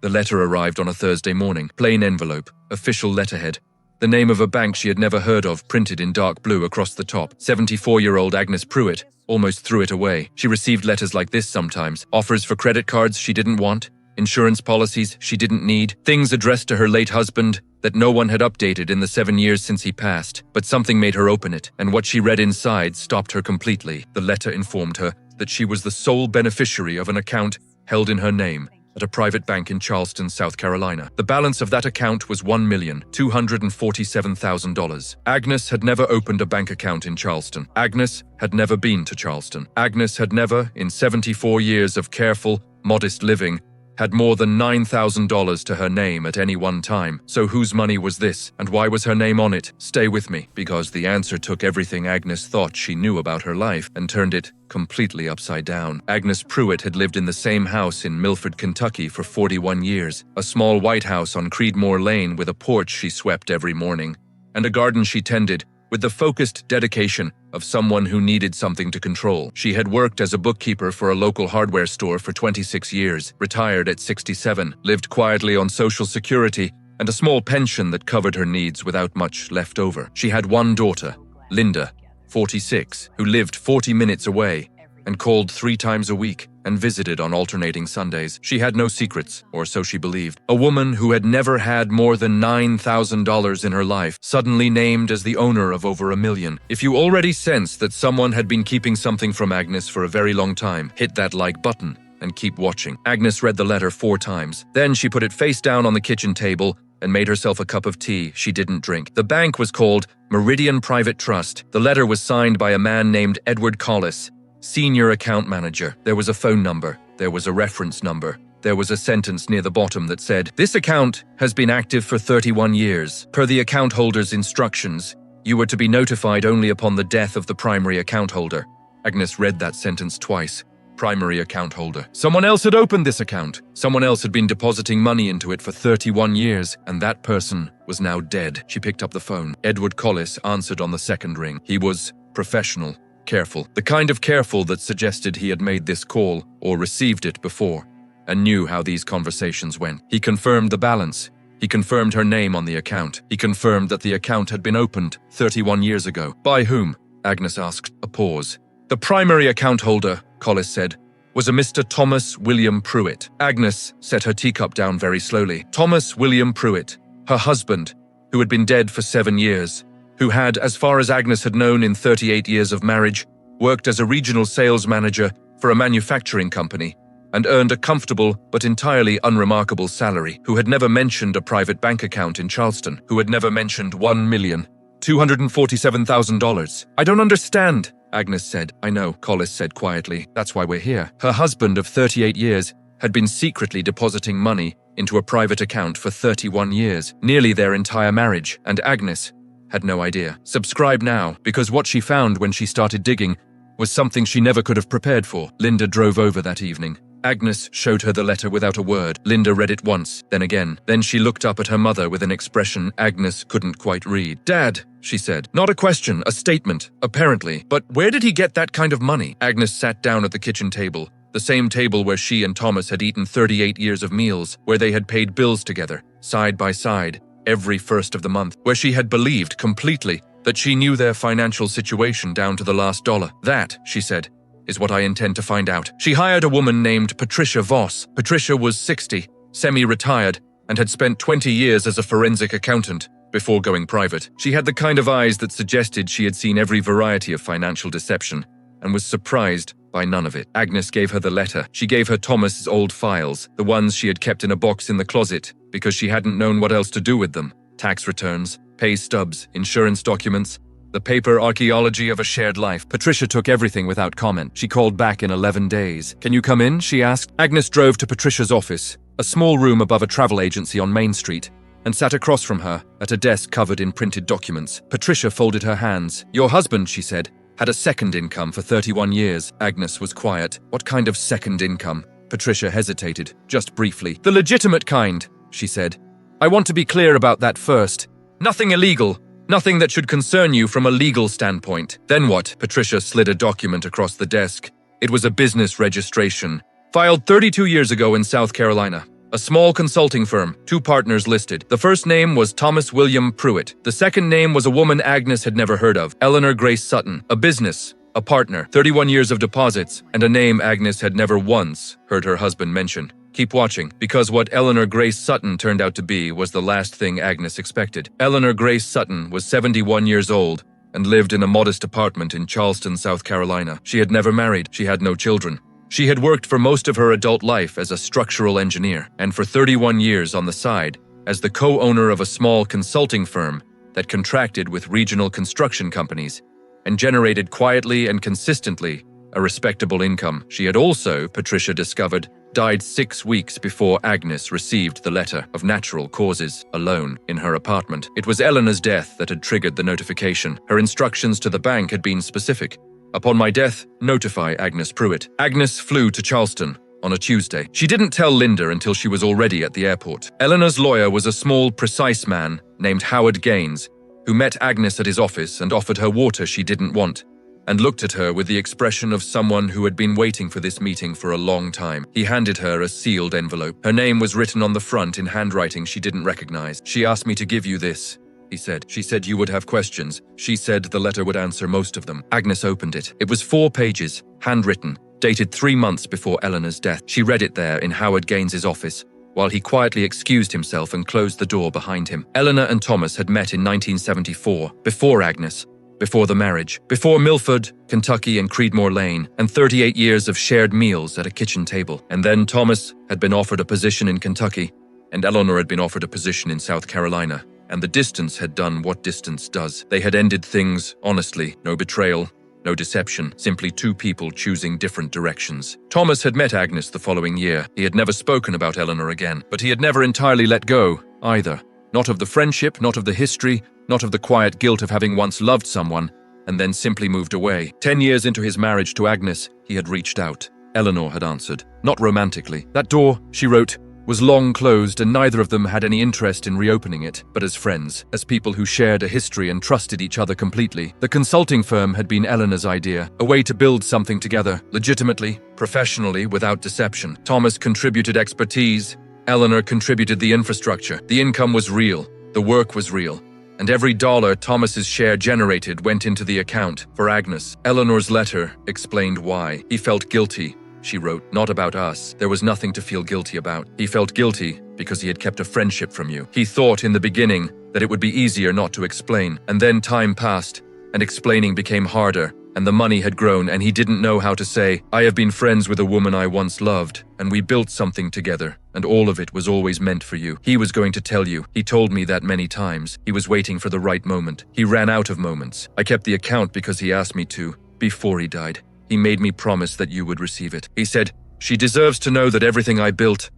The letter arrived on a Thursday morning. Plain envelope, official letterhead. The name of a bank she had never heard of printed in dark blue across the top. 74-year-old Agnes Pruitt almost threw it away. She received letters like this sometimes. Offers for credit cards she didn't want. Insurance policies she didn't need. Things addressed to her late husband that no one had updated in the 7 years since he passed. But something made her open it, and what she read inside stopped her completely. The letter informed her that she was the sole beneficiary of an account held in her name at a private bank in Charleston, South Carolina. The balance of that account was $1,247,000. Agnes had never opened a bank account in Charleston. Agnes had never been to Charleston. Agnes had never, in 74 years of careful, modest living, had more than $9,000 to her name at any one time. So whose money was this, and why was her name on it? Stay with me, because the answer took everything Agnes thought she knew about her life and turned it completely upside down. Agnes Pruitt had lived in the same house in Milford, Kentucky for 41 years, a small white house on Creedmoor Lane with a porch she swept every morning, and a garden she tended with the focused dedication of someone who needed something to control. She had worked as a bookkeeper for a local hardware store for 26 years, retired at 67, lived quietly on Social Security and a small pension that covered her needs without much left over. She had one daughter, Linda, 46, who lived 40 minutes away and called 3 times a week and visited on alternating Sundays. She had no secrets, or so she believed. A woman who had never had more than $9,000 in her life, suddenly named as the owner of over $1 million. If you already sense that someone had been keeping something from Agnes for a very long time, hit that like button and keep watching. Agnes read the letter 4 times. Then she put it face down on the kitchen table and made herself a cup of tea she didn't drink. The bank was called Meridian Private Trust. The letter was signed by a man named Edward Collis, Senior Account Manager. There was a phone number. There was a reference number. There was a sentence near the bottom that said, "This account has been active for 31 years. Per the account holder's instructions, you were to be notified only upon the death of the primary account holder." Agnes read that sentence twice. Primary account holder. Someone else had opened this account. Someone else had been depositing money into it for 31 years, and that person was now dead. She picked up the phone. Edward Collis answered on the second ring. He was professional. Careful. The kind of careful that suggested he had made this call or received it before and knew how these conversations went. He confirmed the balance. He confirmed her name on the account. He confirmed that the account had been opened 31 years ago. By whom? Agnes asked. A pause. The primary account holder, Collis said, was a Mr. Thomas William Pruitt. Agnes set her teacup down very slowly. Thomas William Pruitt, her husband, who had been dead for 7 years, who had, as far as Agnes had known in 38 years of marriage, worked as a regional sales manager for a manufacturing company and earned a comfortable but entirely unremarkable salary, who had never mentioned a private bank account in Charleston, who had never mentioned $1,247,000. "I don't understand," Agnes said. "I know," Collis said quietly. "That's why we're here." Her husband of 38 years had been secretly depositing money into a private account for 31 years, nearly their entire marriage, and Agnes had no idea. Subscribe now, because what she found when she started digging was something she never could have prepared for. Linda drove over that evening. Agnes showed her the letter without a word. Linda read it once, then again. Then she looked up at her mother with an expression Agnes couldn't quite read. "Dad," she said. "Not a question, a statement, apparently. But where did he get that kind of money?" Agnes sat down at the kitchen table, the same table where she and Thomas had eaten 38 years of meals, where they had paid bills together, side by side, every first of the month, where she had believed completely that she knew their financial situation down to the last dollar. "That," she said, "is what I intend to find out." She hired a woman named Patricia Voss. Patricia was 60, semi-retired, and had spent 20 years as a forensic accountant before going private. She had the kind of eyes that suggested she had seen every variety of financial deception and was surprised by none of it. Agnes gave her the letter. She gave her Thomas's old files, the ones she had kept in a box in the closet because she hadn't known what else to do with them. Tax returns, pay stubs, insurance documents, the paper archaeology of a shared life. Patricia took everything without comment. She called back in 11 days. "Can you come in?" she asked. Agnes drove to Patricia's office, a small room above a travel agency on Main Street, and sat across from her at a desk covered in printed documents. Patricia folded her hands. "Your husband," she said, "had a second income for 31 years. Agnes was quiet. "What kind of second income?" Patricia hesitated, just briefly. "The legitimate kind," she said. "I want to be clear about that first. Nothing illegal. Nothing that should concern you from a legal standpoint." "Then what?" Patricia slid a document across the desk. It was a business registration, filed 32 years ago in South Carolina. A small consulting firm, 2 partners listed. The first name was Thomas William Pruitt. The second name was a woman Agnes had never heard of, Eleanor Grace Sutton. A business, a partner, 31 years of deposits, and a name Agnes had never once heard her husband mention. Keep watching, because what Eleanor Grace Sutton turned out to be was the last thing Agnes expected. Eleanor Grace Sutton was 71 years old and lived in a modest apartment in Charleston, South Carolina. She had never married. She had no children. She had worked for most of her adult life as a structural engineer, and for 31 years on the side as the co-owner of a small consulting firm that contracted with regional construction companies and generated quietly and consistently a respectable income. She had also, Patricia discovered, died 6 weeks before Agnes received the letter of natural causes alone in her apartment. It was Eleanor's death that had triggered the notification. Her instructions to the bank had been specific. Upon my death, notify Agnes Pruitt. Agnes flew to Charleston on a Tuesday. She didn't tell Linda until she was already at the airport. Eleanor's lawyer was a small, precise man named Howard Gaines, who met Agnes at his office and offered her water she didn't want, and looked at her with the expression of someone who had been waiting for this meeting for a long time. He handed her a sealed envelope. Her name was written on the front in handwriting she didn't recognize. She asked me to give you this, he said. She said you would have questions. She said the letter would answer most of them. Agnes opened it. It was 4 pages, handwritten, dated 3 months before Eleanor's death. She read it there in Howard Gaines's office, while he quietly excused himself and closed the door behind him. Eleanor and Thomas had met in 1974, before Agnes, before the marriage, before Milford, Kentucky and Creedmoor Lane, and 38 years of shared meals at a kitchen table. And then Thomas had been offered a position in Kentucky, and Eleanor had been offered a position in South Carolina. And the distance had done what distance does. They had ended things honestly, no betrayal, no deception, simply 2 people choosing different directions. Thomas had met Agnes the following year. He had never spoken about Eleanor again, but he had never entirely let go, either. Not of the friendship, not of the history, not of the quiet guilt of having once loved someone, and then simply moved away. 10 years into his marriage to Agnes, he had reached out. Eleanor had answered, not romantically. That door, she wrote, was long closed, and neither of them had any interest in reopening it, but as friends, as people who shared a history and trusted each other completely. The consulting firm had been Eleanor's idea, a way to build something together, legitimately, professionally, without deception. Thomas contributed expertise, Eleanor contributed the infrastructure. The income was real, the work was real, and every dollar Thomas's share generated went into the account for Agnes. Eleanor's letter explained why. He felt guilty, she wrote, not about us. There was nothing to feel guilty about. He felt guilty because he had kept a friendship from you. He thought in the beginning that it would be easier not to explain, and then time passed, and explaining became harder, and the money had grown, and he didn't know how to say, I have been friends with a woman I once loved, and we built something together, and all of it was always meant for you. He was going to tell you. He told me that many times. He was waiting for the right moment. He ran out of moments. I kept the account because he asked me to, before he died. He made me promise that you would receive it. He said, she deserves to know that everything I built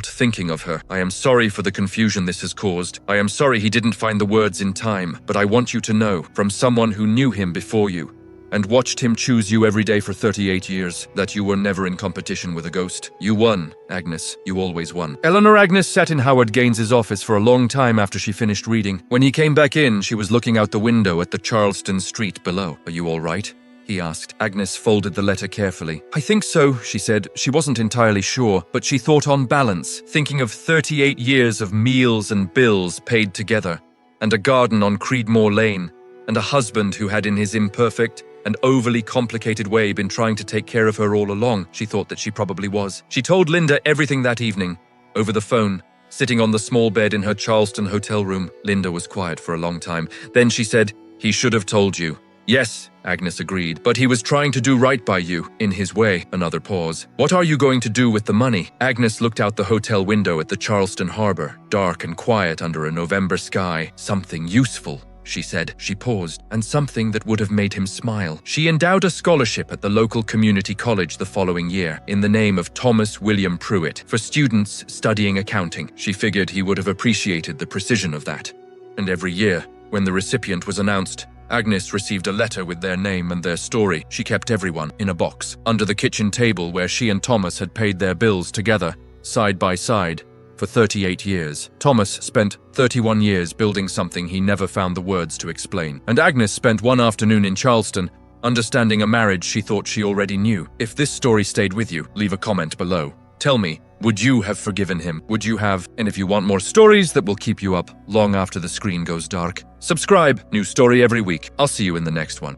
thinking of her. I am sorry for the confusion this has caused. I am sorry he didn't find the words in time, but I want you to know, from someone who knew him before you, and watched him choose you every day for 38 years, that you were never in competition with a ghost. You won, Agnes. You always won. Eleanor Agnes sat in Howard Gaines's office for a long time after she finished reading. When he came back in, she was looking out the window at the Charleston street below. Are you all right? He asked. Agnes folded the letter carefully. I think so, she said. She wasn't entirely sure, but she thought on balance, thinking of 38 years of meals and bills paid together, and a garden on Creedmoor Lane, and a husband who had in his imperfect and overly complicated way been trying to take care of her all along. She thought that she probably was. She told Linda everything that evening, over the phone, sitting on the small bed in her Charleston hotel room. Linda was quiet for a long time. Then she said, he should have told you. Yes, Agnes agreed, but he was trying to do right by you, in his way. Another pause. What are you going to do with the money? Agnes looked out the hotel window at the Charleston harbor, dark and quiet under a November sky. Something useful, she said. She paused, and something that would have made him smile. She endowed a scholarship at the local community college the following year, in the name of Thomas William Pruitt, for students studying accounting. She figured he would have appreciated the precision of that. And every year, when the recipient was announced, Agnes received a letter with their name and their story. She kept everyone in a box, under the kitchen table where she and Thomas had paid their bills together, side by side, for 38 years. Thomas spent 31 years building something he never found the words to explain. And Agnes spent one afternoon in Charleston, understanding a marriage she thought she already knew. If this story stayed with you, leave a comment below. Tell me, Would you have forgiven him? Would you have? And if you want more stories that will keep you up long after the screen goes dark, subscribe. New story every week. I'll see you in the next one.